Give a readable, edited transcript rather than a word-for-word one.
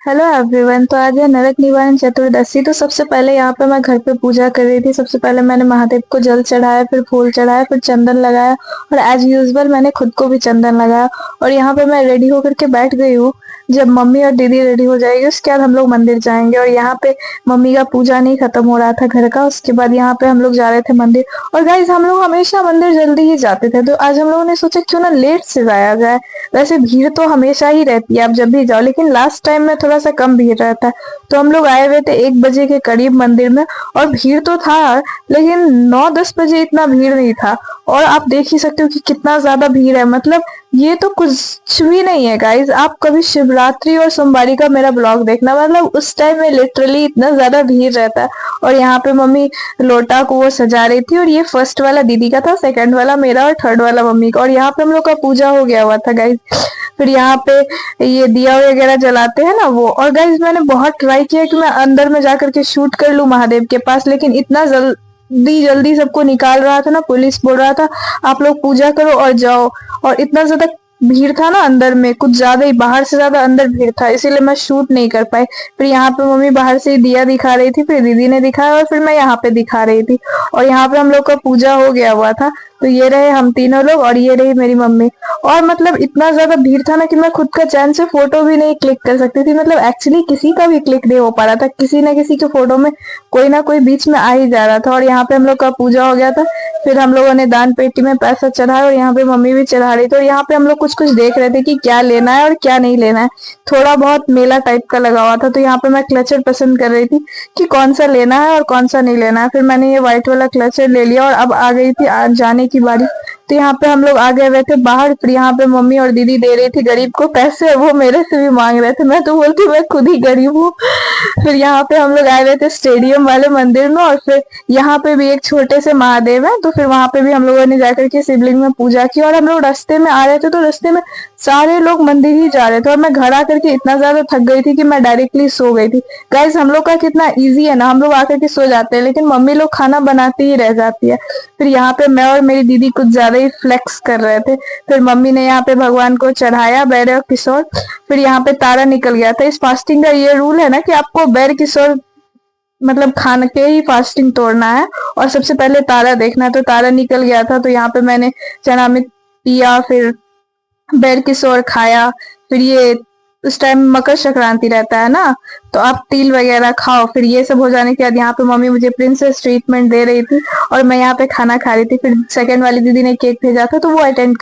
Hello everyone. तो आज है नरक निवारण चतुर्दशी। तो सबसे पहले यहाँ पे मैं घर पे पूजा कर रही थी। सबसे पहले मैंने महादेव को जल चढ़ाया, फिर फूल चढ़ाया, फिर चंदन लगाया और एज यूजुअल मैंने खुद को भी चंदन लगाया। और यहाँ पे मैं रेडी होकर के बैठ गई हूँ। जब मम्मी और दीदी रेडी हो जाएगी उसके बाद हम लोग मंदिर जाएंगे। और यहाँ पे मम्मी का पूजा नहीं खत्म हो रहा था घर का, उसके बाद यहाँ पे हम लोग जा रहे थे मंदिर। और गाइज हम लोग हमेशा मंदिर जल्दी ही जाते थे, तो आज हम लोगों ने सोचा क्यों ना लेट से जाया जाए। वैसे भीड़ तो हमेशा ही रहती है आप जब भी जाओ, लेकिन लास्ट टाइम में थोड़ा सा कम भीड़ रहता है। तो हम लोग आए हुए थे 1 बजे के करीब मंदिर में, और भीड़ तो था लेकिन 9-10 बजे इतना भीड़ नहीं था। और आप देख ही सकते हो कि कितना ज्यादा भीड़ है। मतलब ये तो कुछ भी नहीं है गाइज। आप कभी शिवरात्रि और सोमवारी का मेरा ब्लॉग देखना, मतलब उस टाइम में लिटरली इतना ज्यादा भीड़ रहता है। और यहाँ पे मम्मी लोटा को वो सजा रही थी, और ये फर्स्ट वाला दीदी का था, सेकंड वाला मेरा और थर्ड वाला मम्मी का। और यहाँ पे हम लोग का पूजा हो गया हुआ था गाइज। फिर यहाँ पे ये दिया वगैरह जलाते हैं ना वो। और गाइज मैंने बहुत ट्राई किया कि मैं अंदर में जाकर के शूट कर लूं महादेव के पास, लेकिन इतना जल्दी जल्दी सबको निकाल रहा था ना, पुलिस बोल रहा था आप लोग पूजा करो और जाओ। और इतना ज्यादा भीड़ था ना अंदर में, कुछ ज्यादा ही, बाहर से ज्यादा अंदर भीड़ था, इसीलिए मैं शूट नहीं कर पाई। फिर यहाँ पे मम्मी बाहर से ही दिया दिखा रही थी, फिर दीदी ने दिखाया और फिर मैं यहाँ पे दिखा रही थी। और यहाँ पे हम लोग का पूजा हो गया हुआ था। तो ये रहे हम तीनों लोग और ये रही मेरी मम्मी। और मतलब इतना ज्यादा भीड़ था ना कि मैं खुद का चैन से फोटो भी नहीं क्लिक कर सकती थी। मतलब एक्चुअली किसी का भी क्लिक नहीं हो पा रहा था, किसी ना किसी के फोटो में कोई ना कोई बीच में आ ही जा रहा था। और यहाँ पे हम लोग का पूजा हो गया था। फिर हम लोगों ने दान पेटी में पैसा चढ़ाया और यहाँ पे मम्मी भी चढ़ा रही थी। और यहाँ पे हम लोग कुछ कुछ देख रहे थे कि क्या लेना है और क्या नहीं लेना है। थोड़ा बहुत मेला टाइप का लगा हुआ था, तो यहाँ पे मैं क्लचर पसंद कर रही थी कि कौन सा लेना है और कौन सा नहीं लेना है। फिर मैंने ये व्हाइट वाला क्लचर ले लिया और अब आ गई थी जाने की बारी। तो यहाँ पे हम लोग आ गए हुए थे बाहर। फिर यहाँ पे मम्मी और दीदी दे रही थी गरीब को पैसे, वो मेरे से भी मांग रहे थे। मैं तो बोलती मैं खुद ही गरीब हूँ। फिर यहाँ पे हम लोग आए हुए थे स्टेडियम वाले मंदिर में। और फिर यहाँ पे भी एक छोटे से महादेव है, तो फिर वहां पे भी हम लोगों ने जाकर के शिवलिंग में पूजा की। और हम लोग रास्ते में आ रहे थे तो रास्ते में सारे लोग मंदिर ही जा रहे थे, और मैं घर आकर के इतना ज्यादा थक गई थी कि मैं डायरेक्टली सो गई थी। गाइज हम लोग का कितना इजी है ना, हम लोग आकर के सो जाते हैं, लेकिन मम्मी लोग खाना बनाती ही रह जाती है। फिर यहाँ पे मैं और मेरी दीदी कुछ ज्यादा ही फ्लेक्स कर रहे थे। फिर मम्मी ने यहाँ पे भगवान को चढ़ाया बैर और किशोर। फिर यहाँ पे तारा निकल गया था। इस फास्टिंग का ये रूल है ना कि आपको बैर किशोर मतलब खान के ही फास्टिंग तोड़ना है, और सबसे पहले तारा देखना है। तो तारा निकल गया था, तो यहाँ पे मैंने चना में पिया, फिर बैर किशोर खाया। फिर ये उस टाइम मकर संक्रांति रहता है ना, तो आप तिल वगैरह खाओ। फिर ये सब हो जाने के बाद यहाँ पे मम्मी मुझे प्रिंसेस ट्रीटमेंट दे रही थी और मैं यहाँ पे खाना खा रही थी। फिर सेकंड वाली दीदी ने केक भेजा था, तो वो अटेंड